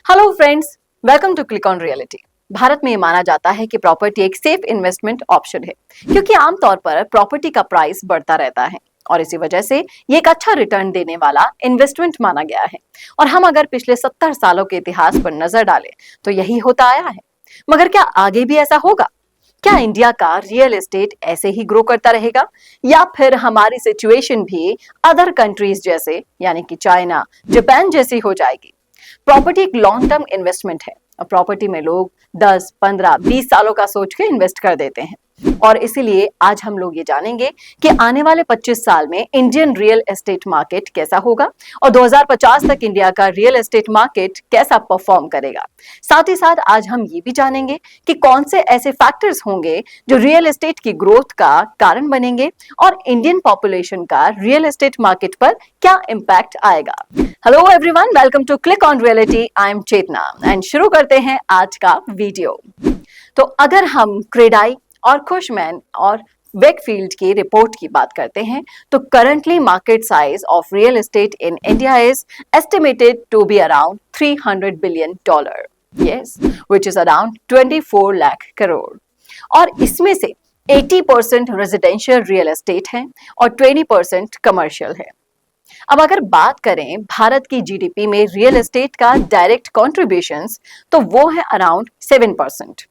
Hello friends, welcome to click on reality. Bharat में ये माना जाता है कि प्रॉपर्टी एक सेफ इन्वेस्टमेंट ऑप्शन है, क्योंकि आमतौर पर प्रॉपर्टी का प्राइस बढ़ता रहता है और इसी वजह से ये एक अच्छा रिटर्न देने वाला इन्वेस्टमेंट माना गया है। और हम अगर पिछले 70 सालों के इतिहास पर नजर डालें तो यही होता आया है। मगर क्या आगे भी ऐसा होगा? क्या इंडिया का रियल एस्टेट ऐसे ही ग्रो करता रहेगा, या फिर हमारी सिचुएशन भी अदर कंट्रीज जैसे यानी कि चाइना, जापान जैसी हो जाएगी? प्रॉपर्टी एक लॉन्ग टर्म इन्वेस्टमेंट है और प्रॉपर्टी में लोग 10, 15, 20 सालों का सोच के इन्वेस्ट कर देते हैं। और इसीलिए आज हम लोग ये जानेंगे कि आने वाले 25 साल में इंडियन रियल एस्टेट मार्केट कैसा होगा और 2050 तक इंडिया का रियल एस्टेट मार्केट कैसा परफॉर्म करेगा। साथ ही साथ आज हम ये भी जानेंगे कि कौन से ऐसे फैक्टर्स होंगे जो रियल एस्टेट की ग्रोथ का कारण बनेंगे और इंडियन पॉपुलेशन का रियल एस्टेट मार्केट पर क्या इंपैक्ट आएगा। Hello everyone, welcome to click on reality. I am Chetna and शुरू करते हैं आज का वीडियो। तो अगर हम क्रेडाई और खुशमैन और वेकफील्ड की रिपोर्ट की बात करते हैं तो currently market size of real estate in India is estimated to be around $300 billion, yes, which is around 24 lakh crore. और इसमें से 80% रेजिडेंशियल रियल एस्टेट है और 20% कमर्शियल है। अब अगर बात करें भारत की जीडीपी में रियल एस्टेट का डायरेक्ट कॉन्ट्रीब्यूशंस तो वो है around 7%।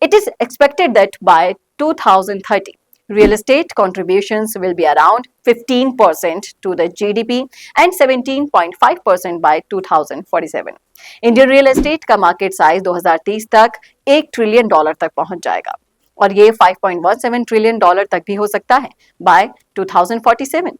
It is expected that by 2030, real estate contributions will be around 15% to the GDP and 17.5% by 2047. Indian real estate का मार्केट साइज 2030 तक $1 ट्रिलियन तक पहुंच जाएगा और ये $5.17 ट्रिलियन तक भी हो सकता है बाय 2047।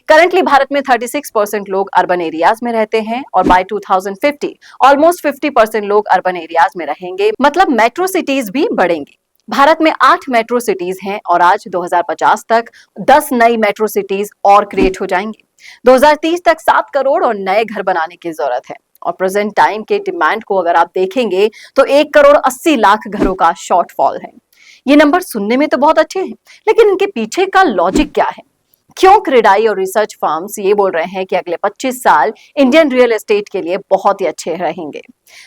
करंटली भारत में 36% लोग अर्बन एरियाज में रहते हैं और बाय 2050 ऑलमोस्ट 50% लोग अर्बन एरियाज में रहेंगे, मतलब मेट्रो सिटीज भी बढ़ेंगी। भारत में 8 मेट्रो सिटीज हैं और आज 2050 तक 10 नई मेट्रो सिटीज और क्रिएट हो जाएंगी। 2030 तक 7 करोड़ और नए घर बनाने की जरूरत है और प्रेजेंट टाइम के डिमांड को अगर आप देखेंगे तो 1 करोड़ 80 लाख घरों का शॉर्टफॉल है। ये नंबर सुनने में तो बहुत अच्छे हैं, लेकिन इनके पीछे का लॉजिक क्या है? क्यों क्रेडाई और रिसर्च फर्म्स ये बोल रहे हैं कि अगले 25 साल इंडियन रियल एस्टेट के लिए बहुत ही अच्छे रहेंगे?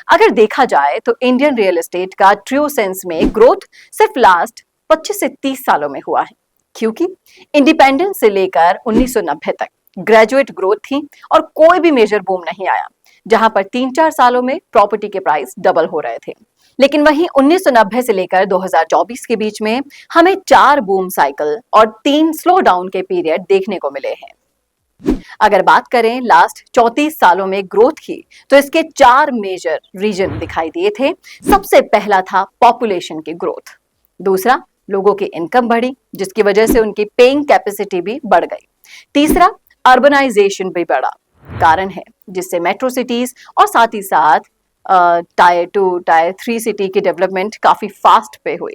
अगर देखा जाए तो इंडियन रियल एस्टेट का ट्रू सेंस में ग्रोथ सिर्फ लास्ट 25 से 30 सालों में हुआ है, क्योंकि इंडिपेंडेंस से लेकर 1990 तक ग्रेजुएट ग्रोथ थी और कोई भी मेजर बूम नहीं आया, जहां पर 3-4 सालों में प्रॉपर्टी के प्राइस डबल हो रहे थे। लेकिन वहीं 1990 से लेकर 2024 के बीच में हमें 4 बूम साइकिल और 3 स्लो डाउन के पीरियड देखने को मिले हैं। अगर बात करें लास्ट 34 सालों में ग्रोथ की तो इसके 4 मेजर रीजन दिखाई दिए थे। सबसे पहला था पॉपुलेशन की ग्रोथ, दूसरा लोगों की इनकम बढ़ी जिसकी वजह से उनकी पेइंग कैपेसिटी भी बढ़ गई, तीसरा अर्बनाइजेशन भी बढ़ा, कारण है जिससे मेट्रो सिटीज और साथ ही साथ टायर 2, टायर 3 सिटी की डेवलपमेंट काफी फास्ट पे हुई,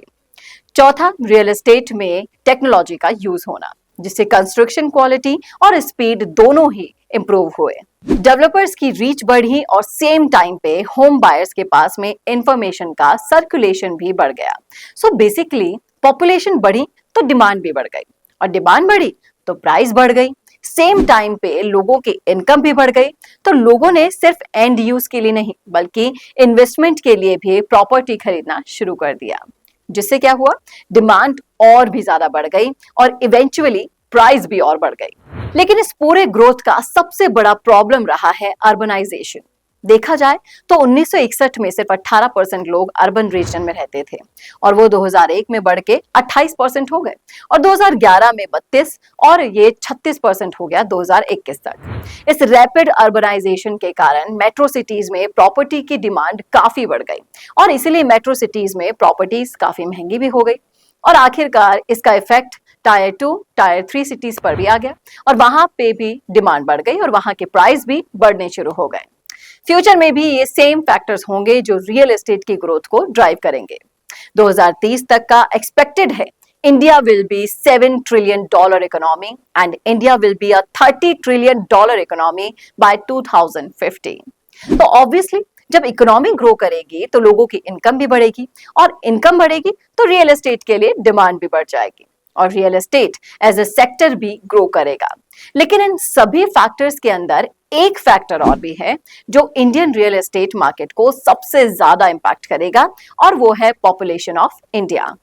चौथा रियल एस्टेट में टेक्नोलॉजी का यूज होना जिससे कंस्ट्रक्शन क्वालिटी और स्पीड दोनों ही इंप्रूव हुए, डेवलपर्स की रीच बढ़ी और सेम टाइम पे होम बायर्स के पास में इंफॉर्मेशन का सर्कुलेशन भी बढ़ गया। सो बेसिकली पॉपुलेशन बढ़ी तो डिमांड भी बढ़ गई और डिमांड बढ़ी तो प्राइस बढ़ गई, सेम टाइम पे लोगों की इनकम भी बढ़ गई। तो लोगों ने सिर्फ एंड यूज के लिए नहीं बल्कि इन्वेस्टमेंट के लिए भी प्रॉपर्टी खरीदना शुरू कर दिया, जिससे क्या हुआ, डिमांड और भी ज्यादा बढ़ गई और इवेंचुअली प्राइस भी और बढ़ गई। लेकिन इस पूरे ग्रोथ का सबसे बड़ा प्रॉब्लम रहा है अर्बनाइजेशन। देखा जाए तो 1961 में सिर्फ 18% लोग अर्बन रीजन में रहते थे और वो 2001 में बढ़ के 28% हो गए और 2011 में 32 और ये 36% हो गया 2021 तक। इस रैपिड अर्बनाइजेशन के कारण मेट्रो सिटीज में प्रॉपर्टी की डिमांड काफी बढ़ गई और इसीलिए मेट्रो सिटीज में प्रॉपर्टीज काफी महंगी भी हो गई और आखिरकार इसका इफेक्ट टायर 2, टायर 3 सिटीज पर भी आ गया और वहां पे भी डिमांड बढ़ गई और वहां के प्राइस भी बढ़ने शुरू हो गए। फ्यूचर में भी ये सेम फैक्टर्स होंगे जो रियल एस्टेट की ग्रोथ को ड्राइव करेंगे। 2030 तक का एक्सपेक्टेड है India will be $7 trillion economy and India will be a $30 trillion economy bye 2050। तो ऑब्वियसली जब इकोनॉमी ग्रो करेगी तो लोगों की इनकम भी बढ़ेगी और इनकम बढ़ेगी तो रियल एस्टेट के लिए डिमांड भी बढ़ जाएगी और real estate as a sector भी ग्रो करेगा। लेकिन इन सभी फैक्टर्स के अंदर एक फैक्टर और भी है जो इंडियन रियल एस्टेट मार्केट को सबसे ज्यादा इंपैक्ट करेगा, और वो है पॉपुलेशन ऑफ इंडिया।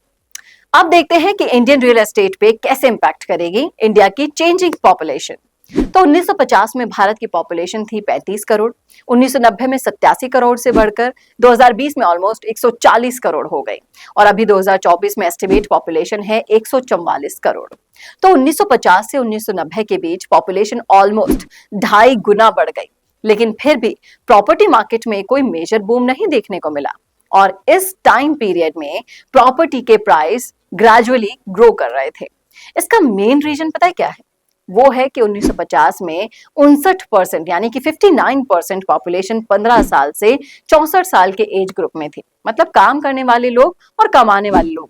अब देखते हैं कि इंडियन रियल एस्टेट पे कैसे इंपैक्ट करेगी इंडिया की चेंजिंग पॉपुलेशन। तो 1950 में भारत की पॉपुलेशन थी 35 करोड़, 1990 में 87 करोड़ से बढ़कर 2020 में ऑलमोस्ट 140 करोड़ हो गई, और अभी 2024 में एस्टिमेट पॉपुलेशन है 144 करोड़। तो 1950 से 1990 के बीच पॉपुलेशन ऑलमोस्ट 2.5 गुना बढ़ गई, लेकिन फिर भी प्रॉपर्टी मार्केट में कोई मेजर बूम नहीं देखने को मिला, और इस टाइम पीरियड में प्रॉपर्टी के प्राइस ग्रेजुअली ग्रो कर रहे थे। इसका मेन रीजन पता है क्या है? वो है कि 1950 में 59% यानी कि 59% पॉपुलेशन 15 साल से 64 साल के एज ग्रुप में थी, मतलब काम करने वाले लोग और कमाने वाले लोग,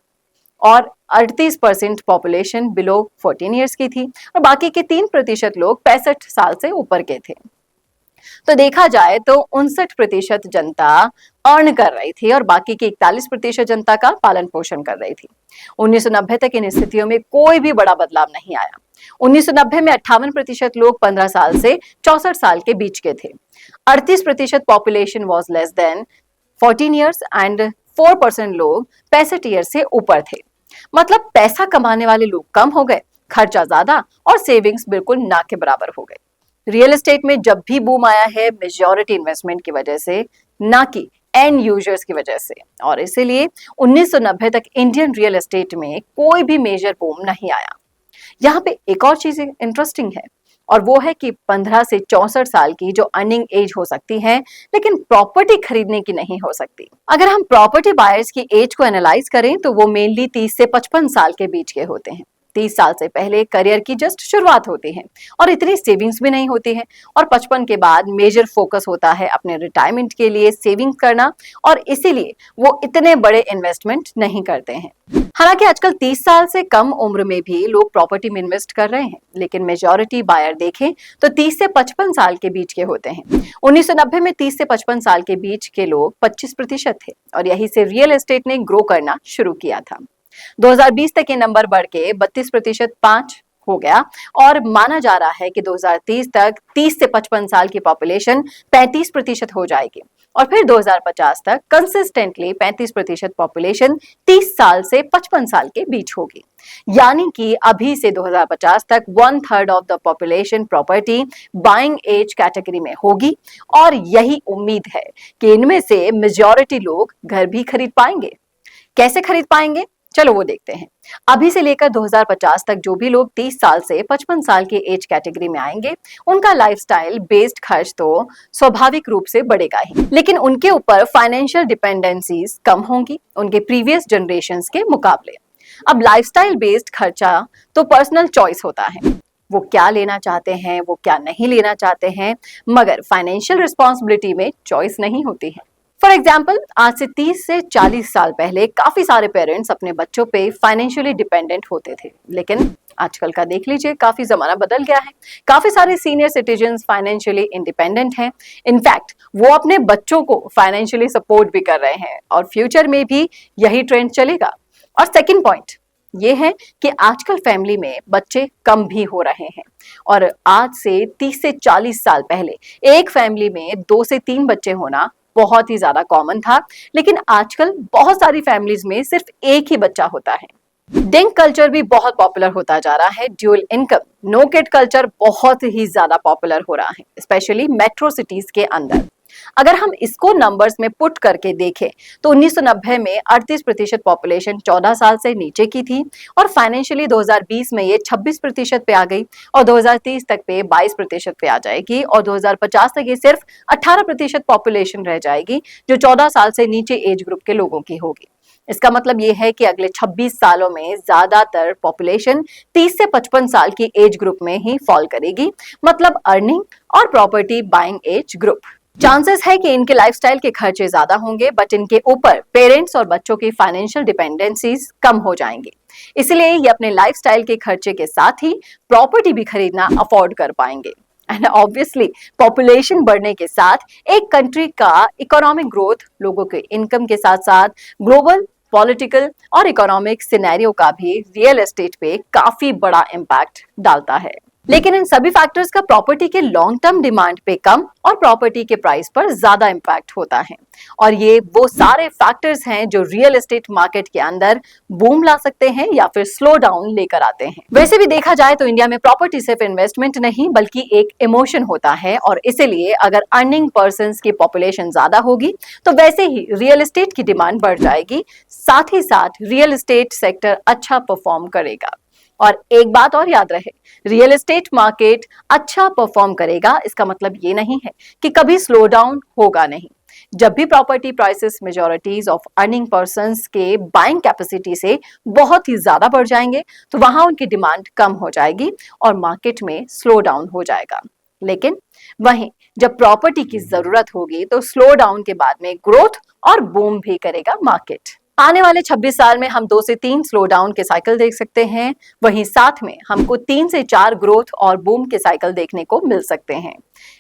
और 38% पॉपुलेशन बिलो 14 ईयर्स की थी, और बाकी के 3% लोग 65 साल से ऊपर के थे। तो देखा जाए तो 59% जनता अर्न कर रही थी और बाकी की 41% जनता का पालन पोषण कर रही थी। 1990 तक इन स्थितियों में कोई भी बड़ा बदलाव नहीं आया। 1990 में 58% लोग 15 साल से 64 साल के बीच के थे। 38% population was less than 14 years and 4% लोग 65 ईयर से ऊपर थे। मतलब पैसा कमाने वाले लोग कम हो गए, खर्चा ज्यादा और सेविंग्स बिल्कुल ना के बराबर हो गए। रियल एस्टेट में जब भी बूम आया है मेजॉरिटी इन्वेस्टमेंट की वजह से, ना कि एंड यूजर्स की वजह से, और इसीलिए 1990 तक इंडियन रियल एस्टेट में कोई भी मेजर बूम नहीं आया। यहाँ पे एक और चीज इंटरेस्टिंग है, और वो है कि 15 से 64 साल की जो अर्निंग एज हो सकती है, लेकिन प्रॉपर्टी खरीदने की नहीं हो सकती। अगर हम प्रॉपर्टी बायर्स की एज को एनालाइज करें तो वो मेनली 30 से 55 साल के बीच के होते हैं। 30 साल से पहले करियर की जस्ट शुरुआत होती है और इतनी सेविंग्स भी नहीं होती है, और 55 के बाद मेजर फोकस होता है अपने रिटायरमेंट के लिए सेविंग करना, और इसीलिए वो इतने बड़े इन्वेस्टमेंट नहीं करते हैं। हालांकि आजकल 30 साल से कम उम्र में भी लोग प्रॉपर्टी में इन्वेस्ट कर रहे हैं, लेकिन मेजॉरिटी बायर देखें तो 30 से 55 साल के बीच के होते हैं। 1990 में 30 से 55 साल के बीच के लोग 25% थे, और यहीं से रियल एस्टेट ने ग्रो करना शुरू किया था। 2020 तक ये नंबर बढ़ के 32% 5 हो गया, और माना जा रहा है कि 2030 तक 30 से 55 साल की पॉपुलेशन 35% हो जाएगी, और फिर 2050 तक कंसिस्टेंटली 35% पॉपुलेशन 30 साल से 55 साल के बीच होगी। यानी कि अभी से 2050 तक 1/3 of the population property buying age category में होगी, और यही उम्मीद है कि इनमें से मेजॉरिटी लोग घर भी खरीद पाएंगे। कैसे खरीद पाएंगे, चलो वो देखते हैं। अभी से लेकर 2050 तक जो भी लोग 30 साल से 55 साल के एज कैटेगरी में आएंगे, उनका लाइफस्टाइल बेस्ड खर्च तो स्वाभाविक रूप से बढ़ेगा ही, लेकिन उनके ऊपर फाइनेंशियल डिपेंडेंसीज कम होंगी उनके प्रीवियस जनरेशंस के मुकाबले। अब लाइफस्टाइल बेस्ड खर्चा तो पर्सनल चॉइस होता है, वो क्या लेना चाहते हैं, वो क्या नहीं लेना चाहते हैं, मगर फाइनेंशियल रिस्पॉन्सिबिलिटी में चॉइस नहीं होती है। फॉर एग्जाम्पल, आज से 30 से 40 साल पहले काफी सारे पेरेंट्स अपने बच्चों पे फाइनेंशियली डिपेंडेंट होते थे, लेकिन आजकल का देख लीजिए काफी जमाना बदल गया है। काफी सारे सीनियर सिटीजन्स फाइनेंशियली इंडिपेंडेंट हैं। इनफैक्ट वो अपने बच्चों को फाइनेंशियली सपोर्ट भी कर रहे हैं, और फ्यूचर में भी यही ट्रेंड चलेगा। और सेकेंड पॉइंट ये है कि आजकल फैमिली में बच्चे कम भी हो रहे हैं, और आज से 30 से 40 साल पहले एक फैमिली में 2 से 3 बच्चे होना बहुत ही ज्यादा कॉमन था, लेकिन आजकल बहुत सारी फैमिलीज में सिर्फ एक ही बच्चा होता है। डिंक कल्चर भी बहुत पॉपुलर होता जा रहा है। Dual income, no kid culture बहुत ही ज्यादा पॉपुलर हो रहा है, स्पेशली मेट्रो सिटीज के अंदर। अगर हम इसको नंबर्स में पुट करके देखें तो 1990 में 38% पॉपुलेशन 14 साल से नीचे की थी, और फाइनेंशियली 2020 में ये 26% पे आ गई, और 2030 तक पे 22% पे आ जाएगी, और 2050 तक ये सिर्फ 18% पॉपुलेशन रह जाएगी जो 14 साल से नीचे एज ग्रुप के लोगों की होगी। इसका मतलब ये है कि अगले 26 सालों में ज्यादातर पॉपुलेशन 30 से 55 साल की एज ग्रुप में ही फॉल करेगी, मतलब अर्निंग और property buying age group. Chances है कि इनके लाइफस्टाइल के खर्चे ज्यादा होंगे, बट इनके ऊपर पेरेंट्स और बच्चों की फाइनेंशियल डिपेंडेंसीज कम हो जाएंगी, इसलिए ये अपने लाइफस्टाइल के खर्चे के साथ ही प्रॉपर्टी भी खरीदना अफोर्ड कर पाएंगे। एंड ऑब्वियसली पॉपुलेशन बढ़ने के साथ एक कंट्री का इकोनॉमिक ग्रोथ, लोगों के इनकम के साथ साथ ग्लोबल पॉलिटिकल और इकोनॉमिक सिनेरियो का भी रियल एस्टेट पे काफी बड़ा इम्पैक्ट डालता है। लेकिन इन सभी फैक्टर्स का प्रॉपर्टी के लॉन्ग टर्म डिमांड पे कम और प्रॉपर्टी के प्राइस पर ज्यादा इम्पैक्ट होता है। और ये वो सारे फैक्टर्स हैं जो रियल एस्टेट मार्केट के अंदर बूम ला सकते हैं या फिर स्लो डाउन लेकर आते हैं। वैसे भी देखा जाए तो इंडिया में प्रॉपर्टी सिर्फ इन्वेस्टमेंट नहीं बल्कि एक इमोशन होता है, और इसीलिए अगर अर्निंग पर्संस की पॉपुलेशन ज्यादा होगी तो वैसे ही रियल एस्टेट की डिमांड बढ़ जाएगी, साथ ही साथ रियल एस्टेट सेक्टर अच्छा परफॉर्म करेगा। और एक बात और याद रहे, रियल एस्टेट मार्केट अच्छा परफॉर्म करेगा इसका मतलब ये नहीं है कि कभी स्लो डाउन होगा नहीं। जब भी property prices majorities of earning persons के बाइंग कैपेसिटी से बहुत ही ज्यादा बढ़ जाएंगे तो वहां उनकी डिमांड कम हो जाएगी और मार्केट में स्लो डाउन हो जाएगा। लेकिन वहीं जब प्रॉपर्टी की जरूरत होगी तो स्लो डाउन के बाद में ग्रोथ और बूम भी करेगा मार्केट। आने वाले 26 साल में हम 2 से 3 स्लो डाउन के साइकिल देख सकते हैं, वहीं साथ में हमको 3 से 4 ग्रोथ और बूम के साइकिल देखने को मिल सकते हैं।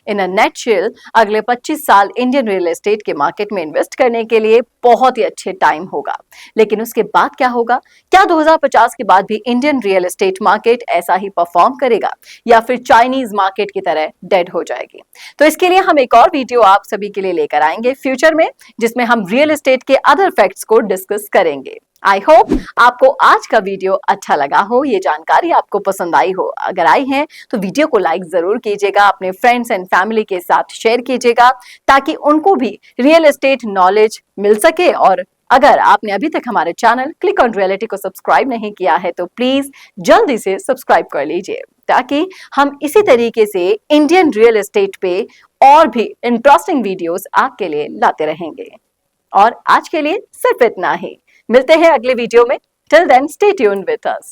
इन अ नटशेल अगले 25 साल इंडियन रियल एस्टेट के मार्केट में इन्वेस्ट करने के लिए बहुत ही अच्छे टाइम होगा। लेकिन उसके बाद क्या होगा? क्या 2050 के बाद भी इंडियन रियल एस्टेट मार्केट ऐसा ही परफॉर्म करेगा या फिर चाइनीज मार्केट की तरह डेड हो जाएगी? तो इसके लिए हम एक और वीडियो आप सभी के लिए लेकर आएंगे फ्यूचर में, जिसमें हम रियल एस्टेट के अदर फैक्ट्स को डिस्कस करेंगे। आई होप आपको आज का वीडियो अच्छा लगा हो, ये जानकारी आपको पसंद आई हो। अगर आई है तो वीडियो को लाइक जरूर कीजिएगा, अपने फ्रेंड्स एंड फैमिली के साथ शेयर कीजिएगा ताकि उनको भी रियल एस्टेट नॉलेज मिल सके। और अगर आपने अभी तक हमारे चैनल क्लिक ऑन रियलिटी को सब्सक्राइब नहीं किया है तो प्लीज जल्दी से सब्सक्राइब कर लीजिए ताकि हम इसी तरीके से इंडियन रियल एस्टेट पे और भी इंटरेस्टिंग वीडियोस आपके लिए लाते रहेंगे। और आज के लिए सिर्फ इतना ही, मिलते हैं अगले वीडियो में। Till then stay tuned with us.